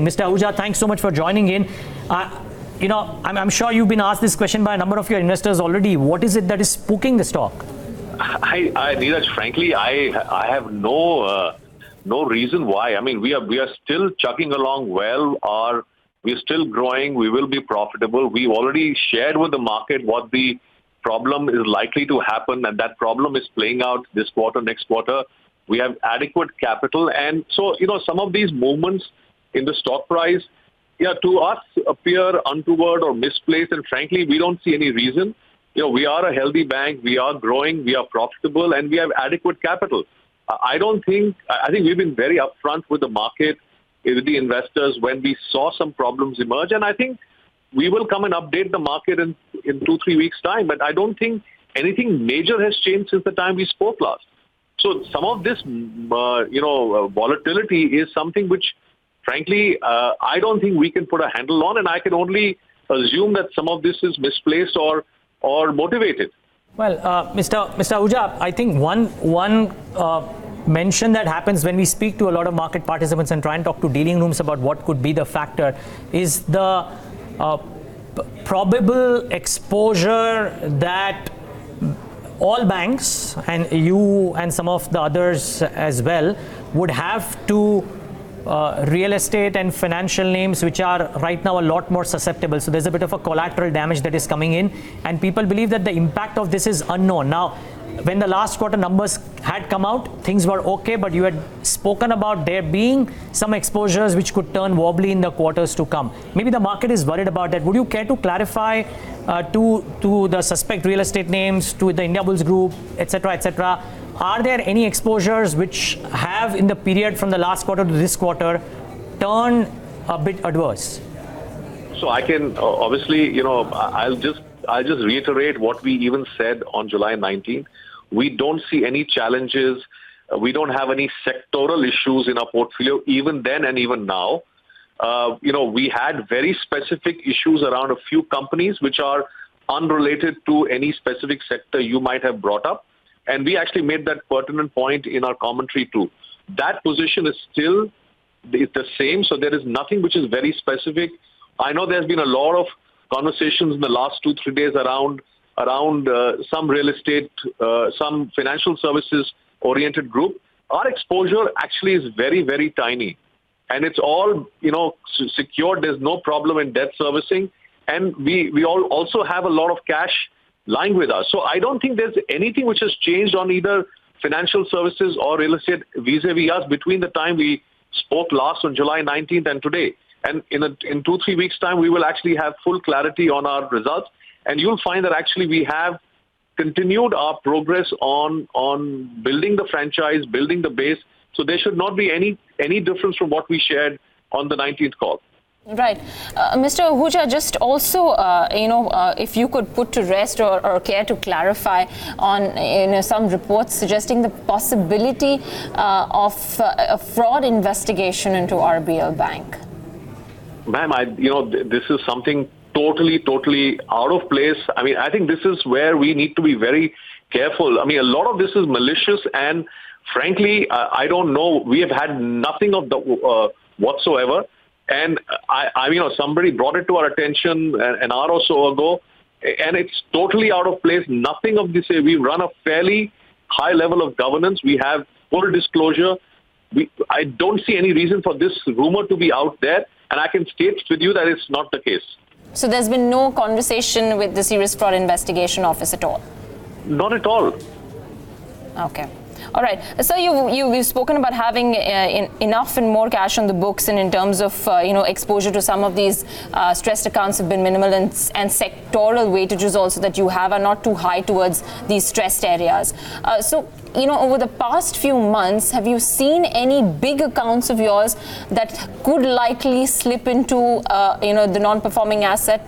Mr. Ahuja, thanks so much for joining in. I'm sure you've been asked this question by a number of your investors already. What is it that is spooking the stock? Neeraj, frankly, I have no reason why. I mean, we are still chugging along well. We're still growing. We will be profitable. We've already shared with the market what the problem is likely to happen, and that problem is playing out this quarter, next quarter. We have adequate capital, and so some of these movements in the stock price, to us appear untoward or misplaced, and frankly, we don't see any reason. We are a healthy bank, we are growing, we are profitable, and we have adequate capital. I think we've been very upfront with the market, with the investors when we saw some problems emerge, and I think we will come and update the market in 2-3 weeks' time, but I don't think anything major has changed since the time we spoke last. So some of this, volatility is something which, frankly, I don't think we can put a handle on, and I can only assume that some of this is misplaced or motivated. Well, Mr. Ahuja, I think one mention that happens when we speak to a lot of market participants and try and talk to dealing rooms about what could be the factor is the probable exposure that all banks, and you and some of the others as well, would have to real estate and financial names which are right now a lot more susceptible. So there's a bit of a collateral damage that is coming in, and people believe that the impact of this is unknown. Now, when the last quarter numbers had come out, things were okay, but you had spoken about there being some exposures which could turn wobbly in the quarters to come. Maybe the market is worried about that. Would you care to clarify to the suspect real estate names, to the Indiabulls Group, etc., are there any exposures which have, in the period from the last quarter to this quarter, turned a bit adverse? So I can obviously, I'll just reiterate what we even said on July 19th. We don't see any challenges. We don't have any sectoral issues in our portfolio, even then and even now. We had very specific issues around a few companies which are unrelated to any specific sector you might have brought up. And we actually made that pertinent point in our commentary too. That position is still the same. So there is nothing which is very specific. I know there's been a lot of conversations in the last 2-3 days around some real estate, some financial services oriented group. Our exposure actually is very, very tiny. And it's all, secured. There's no problem in debt servicing. And we all also have a lot of cash lying with us. So I don't think there's anything which has changed on either financial services or real estate vis-a-vis us between the time we spoke last on July 19th and today. And in 2-3 weeks' time, we will actually have full clarity on our results. And you'll find that actually we have continued our progress on building the franchise, building the base. So there should not be any difference from what we shared on the 19th call. Right. Mr. Ahuja, just also, if you could put to rest or care to clarify on some reports suggesting the possibility of a fraud investigation into RBL Bank. Ma'am, this is something totally out of place. I mean, I think this is where we need to be very careful. I mean, a lot of this is malicious, and frankly, I don't know. We have had nothing of the whatsoever. And somebody brought it to our attention an hour or so ago, and it's totally out of place. Nothing of this. We run a fairly high level of governance. We have full disclosure. I don't see any reason for this rumor to be out there, and I can state with you that it's not the case. So there's been no conversation with the Serious Fraud Investigation Office at all? Not at all. Okay. All right. So you've spoken about having enough and more cash on the books, and in terms of exposure to some of these stressed accounts have been minimal, and sectoral weightages also that you have are not too high towards these stressed areas. So over the past few months, have you seen any big accounts of yours that could likely slip into the non-performing asset?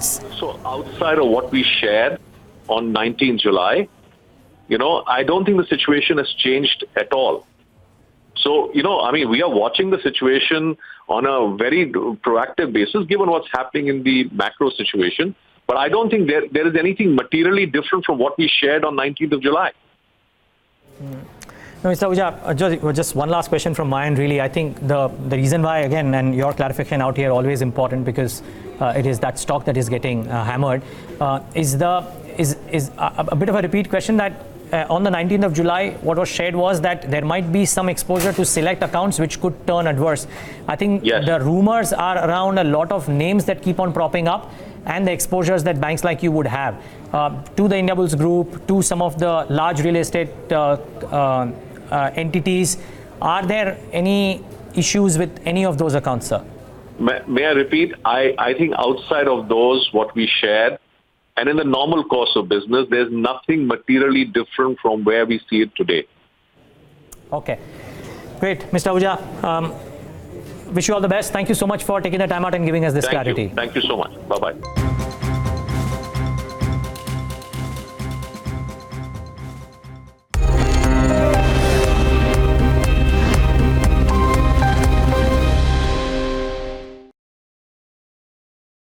So outside of what we shared on 19th July. I don't think the situation has changed at all. So, we are watching the situation on a very proactive basis, given what's happening in the macro situation. But I don't think there is anything materially different from what we shared on 19th of July. No, Mr. Ahuja, just one last question from my end, really. I think the reason why, again, and your clarification out here always important because it is that stock that is getting hammered, is a bit of a repeat question that on the 19th of July, what was shared was that there might be some exposure to select accounts which could turn adverse. I think the rumors are around a lot of names that keep on propping up and the exposures that banks like you would have to the Indiabulls Group, to some of the large real estate entities. Are there any issues with any of those accounts, sir? May I repeat? I think outside of those, what we shared, and in the normal course of business, there's nothing materially different from where we see it today. Okay. Great. Mr. Ahuja, wish you all the best. Thank you so much for taking the time out and giving us this clarity. Thank you so much. Bye-bye.